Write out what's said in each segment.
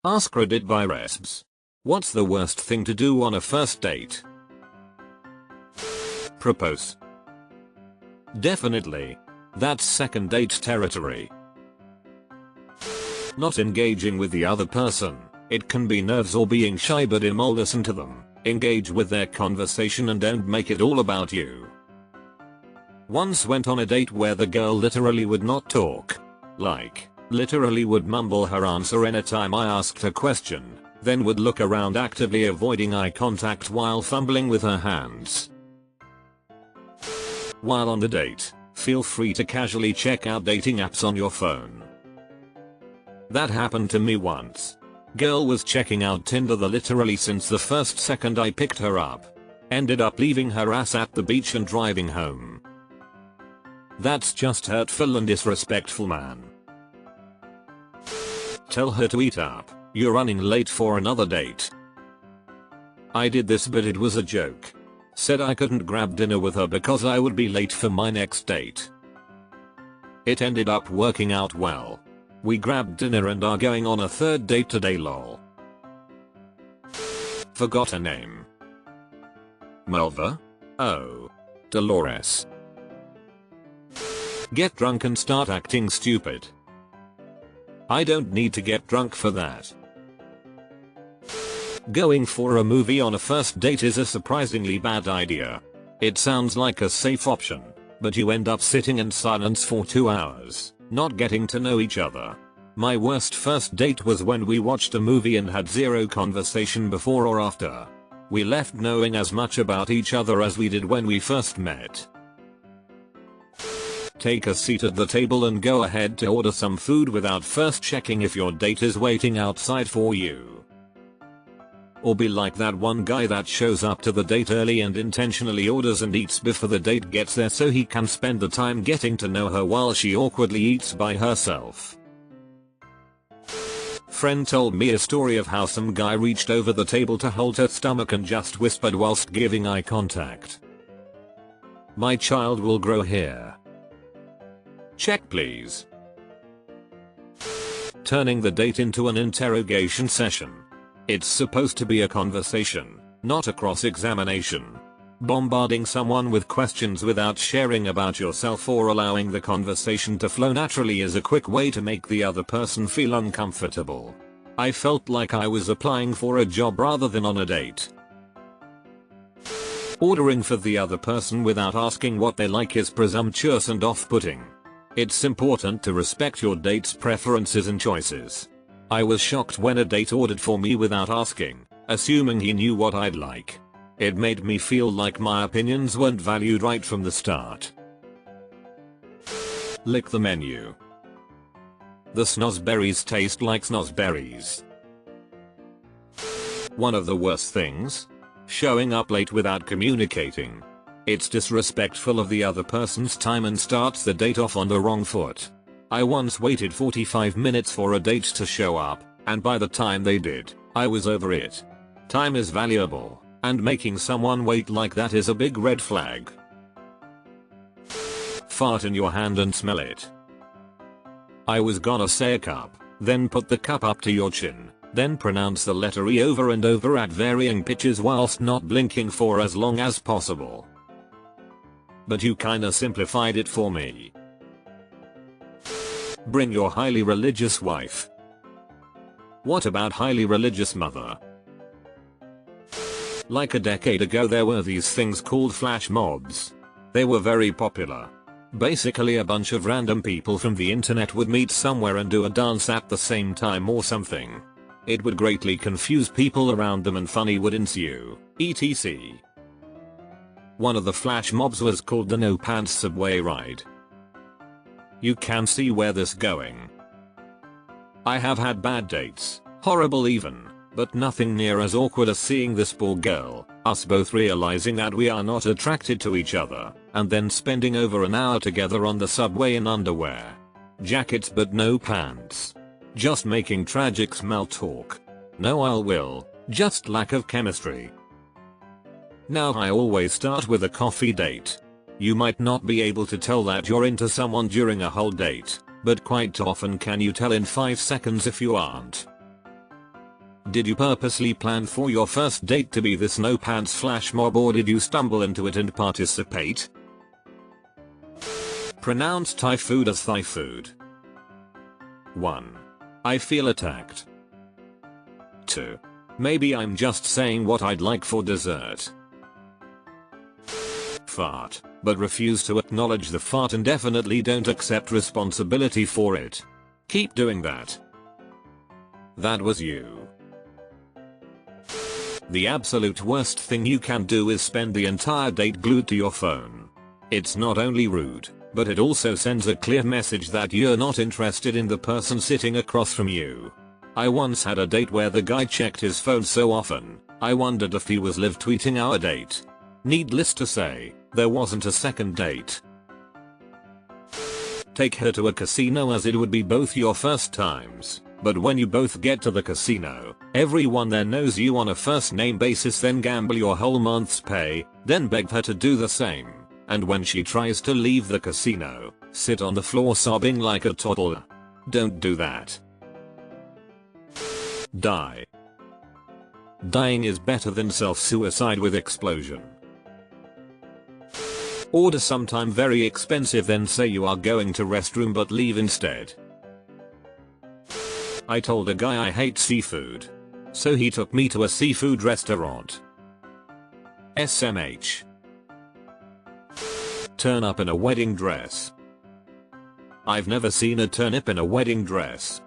Ask Reddit by Resps. What's the worst thing to do on a first date? Propose. Definitely. That's second date territory. Not engaging with the other person. It can be nerves or being shy, but listen to them. Engage with their conversation and don't make it all about you. Once went on a date where the girl literally would not talk. Literally would mumble her answer anytime I asked a question, then would look around actively avoiding eye contact while fumbling with her hands. While on the date, feel free to casually check out dating apps on your phone. That happened to me once. Girl was checking out Tinder literally since the first second I picked her up. Ended up leaving her ass at the beach and driving home. That's just hurtful and disrespectful, man. Tell her to eat up. You're running late for another date. I did this, but it was a joke. Said I couldn't grab dinner with her because I would be late for my next date. It ended up working out well. We grabbed dinner and are going on a third date today, lol. Forgot her name. Melva? Oh. Dolores. Get drunk and start acting stupid. I don't need to get drunk for that. Going for a movie on a first date is a surprisingly bad idea. It sounds like a safe option, but you end up sitting in silence for 2 hours, not getting to know each other. My worst first date was when we watched a movie and had zero conversation before or after. We left knowing as much about each other as we did when we first met. Take a seat at the table and go ahead to order some food without first checking if your date is waiting outside for you. Or be like that one guy that shows up to the date early and intentionally orders and eats before the date gets there so he can spend the time getting to know her while she awkwardly eats by herself. Friend told me a story of how some guy reached over the table to hold her stomach and just whispered whilst giving eye contact. My child will grow here. Check please. Turning the date into an interrogation session. It's supposed to be a conversation, not a cross-examination. Bombarding someone with questions without sharing about yourself or allowing the conversation to flow naturally is a quick way to make the other person feel uncomfortable. I felt like I was applying for a job rather than on a date. Ordering for the other person without asking what they like is presumptuous and off-putting. It's important to respect your date's preferences and choices. I was shocked when a date ordered for me without asking, assuming he knew what I'd like. It made me feel like my opinions weren't valued right from the start. Lick the menu. The snozberries taste like snozberries. One of the worst things? Showing up late without communicating. It's disrespectful of the other person's time and starts the date off on the wrong foot. I once waited 45 minutes for a date to show up, and by the time they did, I was over it. Time is valuable, and making someone wait like that is a big red flag. Fart in your hand and smell it. I was gonna say a cup, then put the cup up to your chin, then pronounce the letter E over and over at varying pitches whilst not blinking for as long as possible. But you kinda simplified it for me. Bring your highly religious wife. What about highly religious mother? Like a decade ago there were these things called flash mobs. They were very popular. Basically a bunch of random people from the internet would meet somewhere and do a dance at the same time or something. It would greatly confuse people around them and funny would ensue, etc. One of the flash mobs was called the No Pants Subway Ride. You can see where this going. I have had bad dates, horrible even, but nothing near as awkward as seeing this poor girl, us both realizing that we are not attracted to each other, and then spending over an hour together on the subway in underwear. Jackets but no pants. Just making tragic smell talk. No ill will, just lack of chemistry. Now I always start with a coffee date. You might not be able to tell that you're into someone during a whole date, but quite often can you tell in 5 seconds if you aren't. Did you purposely plan for your first date to be this no pants flash mob, or did you stumble into it and participate? Pronounce Thai food as Thai food. 1. I feel attacked. 2. Maybe I'm just saying what I'd like for dessert. Fart, but refuse to acknowledge the fart and definitely don't accept responsibility for it. Keep doing that. That was you. The absolute worst thing you can do is spend the entire date glued to your phone. It's not only rude, but it also sends a clear message that you're not interested in the person sitting across from you. I once had a date where the guy checked his phone so often, I wondered if he was live tweeting our date. Needless to say, there wasn't a second date. Take her to a casino, as it would be both your first times, but when you both get to the casino, everyone there knows you on a first name basis, then gamble your whole month's pay, then beg her to do the same, and when she tries to leave the casino, sit on the floor sobbing like a toddler. Don't do that. Die. Dying is better than self-suicide with explosion. Order sometime very expensive, then say you are going to restroom but leave instead. I told a guy I hate seafood, so he took me to a seafood restaurant. SMH. Turn up in a wedding dress. I've never seen a turnip in a wedding dress.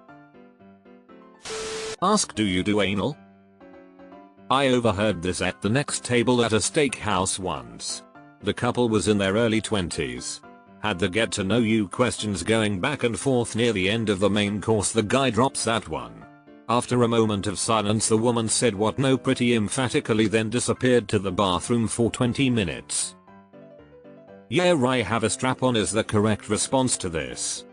Ask, do you do anal? I overheard this at the next table at a steakhouse once. The couple was in their early 20s. Had the get to know you questions going back and forth. Near the end of the main course, the guy drops that one. After a moment of silence, the woman said "what no" pretty emphatically, then disappeared to the bathroom for 20 minutes. Yeah, I have a strap on is the correct response to this.